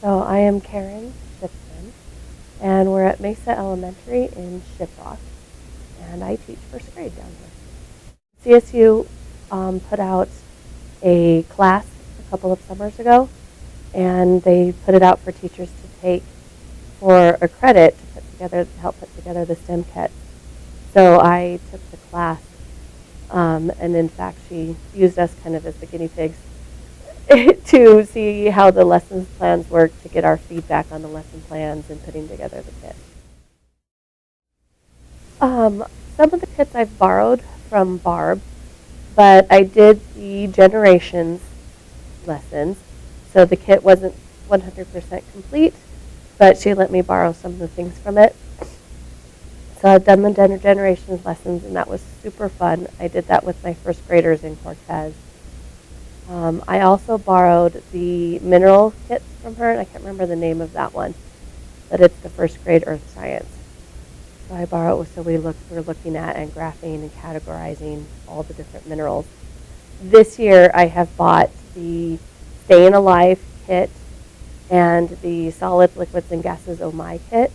So I am Karyn Shipman, and we're at Mesa Elementary in Shiprock, and I teach first grade down here. CSU put out a class a couple of summers ago, and they put it out for teachers to take for a credit to help put together the STEM kit. So I took the class, and in fact she used us kind of as the guinea pigs to see how the lesson plans work, to get our feedback on the lesson plans and putting together the kit. Some of the kits I've borrowed from Barb, but I did the generations lessons, so the kit wasn't 100% complete, but she let me borrow some of the things from it. So I've done the generations lessons, and that was super fun. I did that with my first graders in Cortez. I also borrowed the mineral kits from her, and I can't remember the name of that one, but it's the first grade earth science. So I borrowed, so we're looking at and graphing and categorizing all the different minerals. This year I have bought the Staying Alive kit and the Solids, Liquids, and Gases Oh My kit.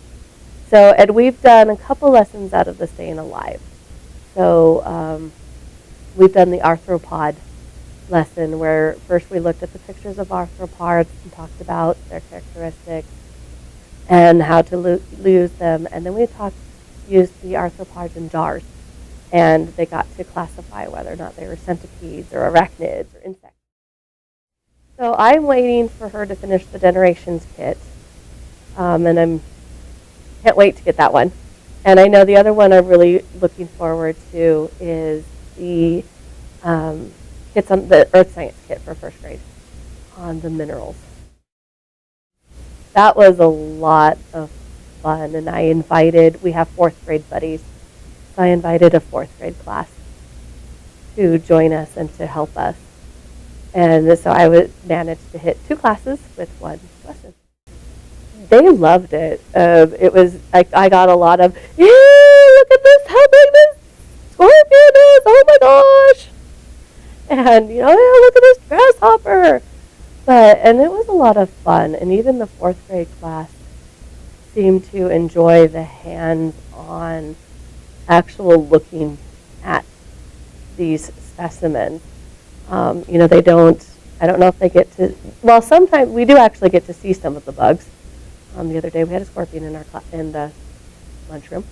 So, and we've done a couple lessons out of the Staying Alive. So we've done the arthropod lesson, where first we looked at the pictures of arthropods and talked about their characteristics and how to use them, and then we used the arthropods in jars, and they got to classify whether or not they were centipedes or arachnids or insects. So I'm waiting for her to finish the generations kit, and I can't wait to get that one. And I know the other one I'm really looking forward to is the kits on the earth science kit for first grade on the minerals. That was a lot of fun, and we have fourth grade buddies, so I invited a fourth grade class to join us and to help us. And so I managed to hit 2 classes with 1 lesson. They loved it. I got a lot of, yeah, look at this, how big this scorpion is, oh my gosh. And, yeah, look at this grasshopper. And it was a lot of fun. And even the fourth grade class seemed to enjoy the hands-on actual looking at these specimens. I don't know if they get to, well, sometimes we do actually get to see some of the bugs. The other day we had a scorpion in the lunchroom.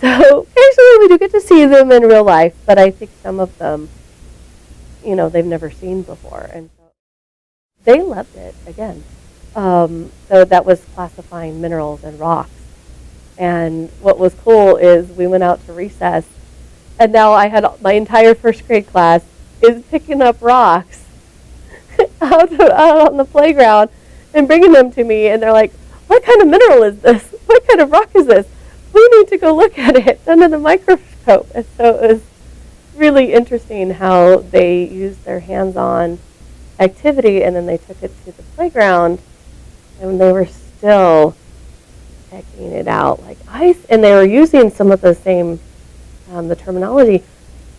So occasionally we do get to see them in real life, but I think some of them, they've never seen before. And so they loved it, again. So that was classifying minerals and rocks. And what was cool is we went out to recess, and now I had my entire first grade class is picking up rocks out on the playground and bringing them to me, and they're like, what kind of mineral is this? What kind of rock is this? We need to go look at it under the microscope. And so it was really interesting how they used their hands-on activity, and then they took it to the playground, and they were still checking it out like ice, and they were using some of the same the terminology.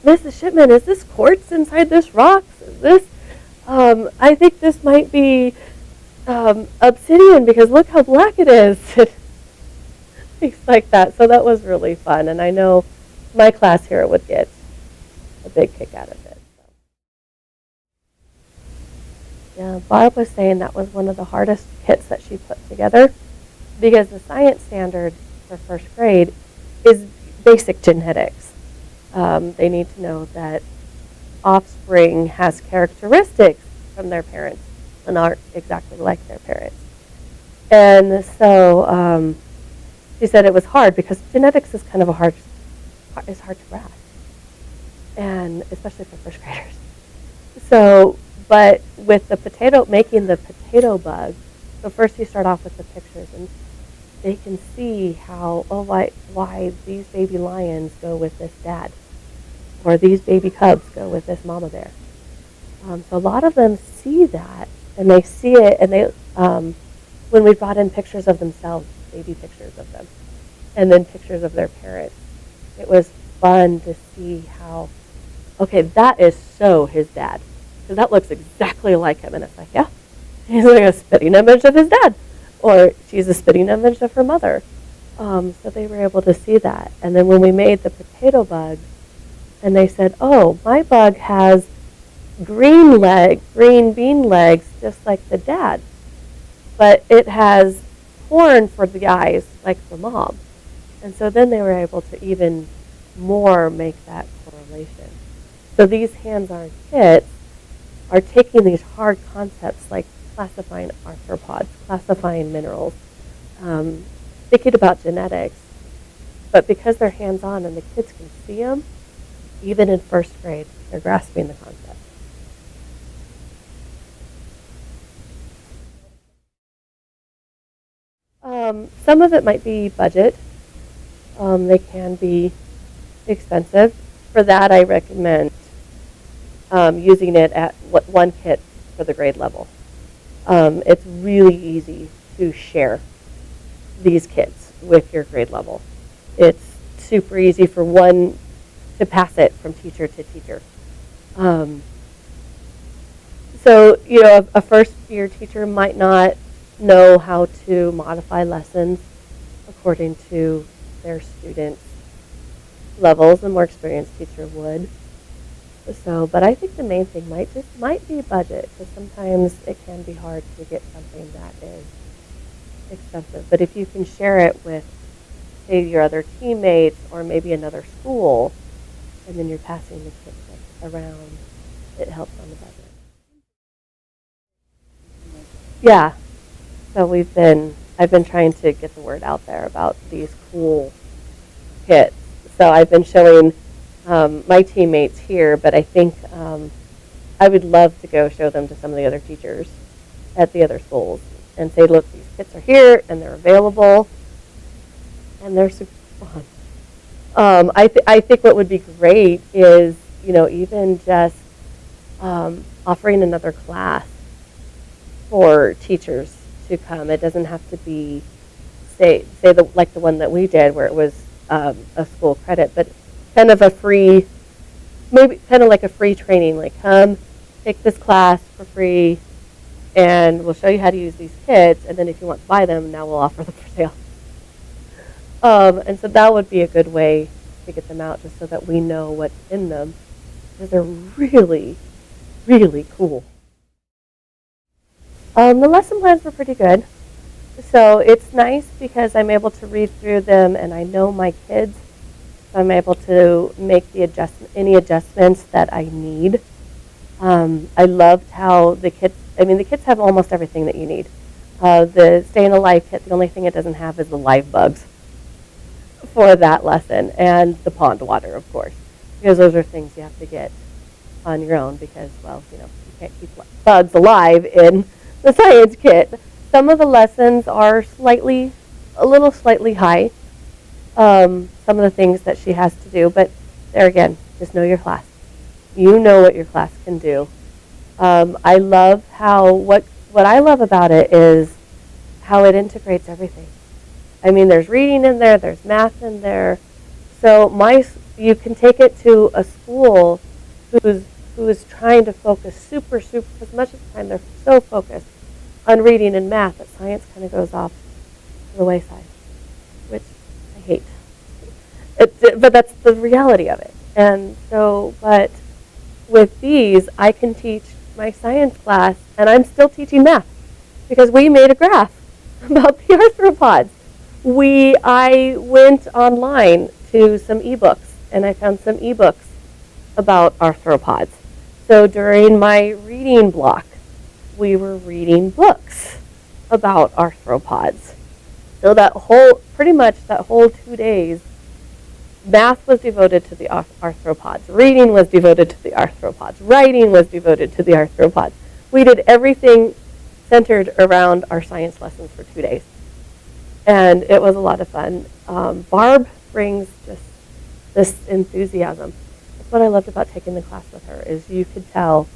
Mrs. Shipman, is this quartz inside this rock? Is this I think this might be obsidian, because look how black it is. Things like that. So that was really fun, and I know my class here would get a big kick out of it. So. Yeah, Barb was saying that was one of the hardest kits that she put together, because the science standard for first grade is basic genetics. They need to know that offspring has characteristics from their parents and aren't exactly like their parents. And so she said it was hard because genetics is kind of hard to grasp, and especially for first graders. So, but with making the potato bug, so first you start off with the pictures, and they can see how, why these baby lions go with this dad, or these baby cubs go with this mama bear. So a lot of them see that, and they see it, and they, when we brought in pictures of themselves, baby pictures of them, and then pictures of their parents, it was fun to see how, okay, that is so his dad, because that looks exactly like him. And it's like, yeah, he's like a spitting image of his dad. or she's a spitting image of her mother. So they were able to see that. And then when we made the potato bug, and they said, oh, my bug has green bean legs, just like the dad. But it has horn for the eyes, like the mom. And so then they were able to even more make that correlation. So these hands-on kits are taking these hard concepts like classifying arthropods, classifying minerals, thinking about genetics. But because they're hands-on and the kids can see them, even in first grade, they're grasping the concept. Some of it might be budget. They can be expensive. For that, I recommend using it at one kit for the grade level. It's really easy to share these kits with your grade level. It's super easy for one to pass it from teacher to teacher. So, a first year teacher might not know how to modify lessons according to their students' levels. A more experienced teacher would. So, but I think the main thing might be budget, because sometimes it can be hard to get something that is expensive. But if you can share it with, say, your other teammates or maybe another school, and then you're passing the kits around, it helps on the budget. Yeah. So I've been trying to get the word out there about these cool kits. So I've been showing my teammates here, but I think I would love to go show them to some of the other teachers at the other schools and say, look, these kits are here and they're available and they're super fun. I think what would be great is, even just offering another class for teachers to come. It doesn't have to be, like the one that we did where it was a school credit, but kind of a free, maybe kind of like a free training, like come take this class for free and we'll show you how to use these kits, and then if you want to buy them, now we'll offer them for sale. And so that would be a good way to get them out, just so that we know what's in them, because they're really, really cool. The lesson plans were pretty good. So it's nice because I'm able to read through them and I know my kids. So I'm able to make any adjustments that I need. I loved how the kids have almost everything that you need. The Staying Alive kit, the only thing it doesn't have is the live bugs for that lesson, and the pond water, of course, because those are things you have to get on your own because, you can't keep bugs alive in the science kit. Some of the lessons are a little slightly high, some of the things that she has to do, but there again, just know your class. You know what your class can do. I love what I love about it is how it integrates everything. I mean, there's reading in there, there's math in there. So you can take it to a school who is trying to focus super, as much of the time they're so focused on reading and math that science kind of goes off to the wayside, which I hate. But that's the reality of it. And so, but with these, I can teach my science class, and I'm still teaching math because we made a graph about the arthropods. I went online to some ebooks, and I found some ebooks about arthropods. So during my reading block, we were reading books about arthropods. So pretty much that whole 2 days, math was devoted to the arthropods. Reading was devoted to the arthropods. Writing was devoted to the arthropods. We did everything centered around our science lessons for 2 days. And it was a lot of fun. Barb brings just this enthusiasm. That's what I loved about taking the class with her, is you could tell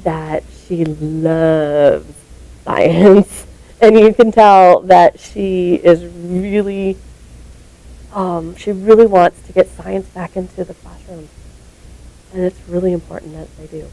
that she loves science. And you can tell that she is really, she really wants to get science back into the classroom. And it's really important that they do.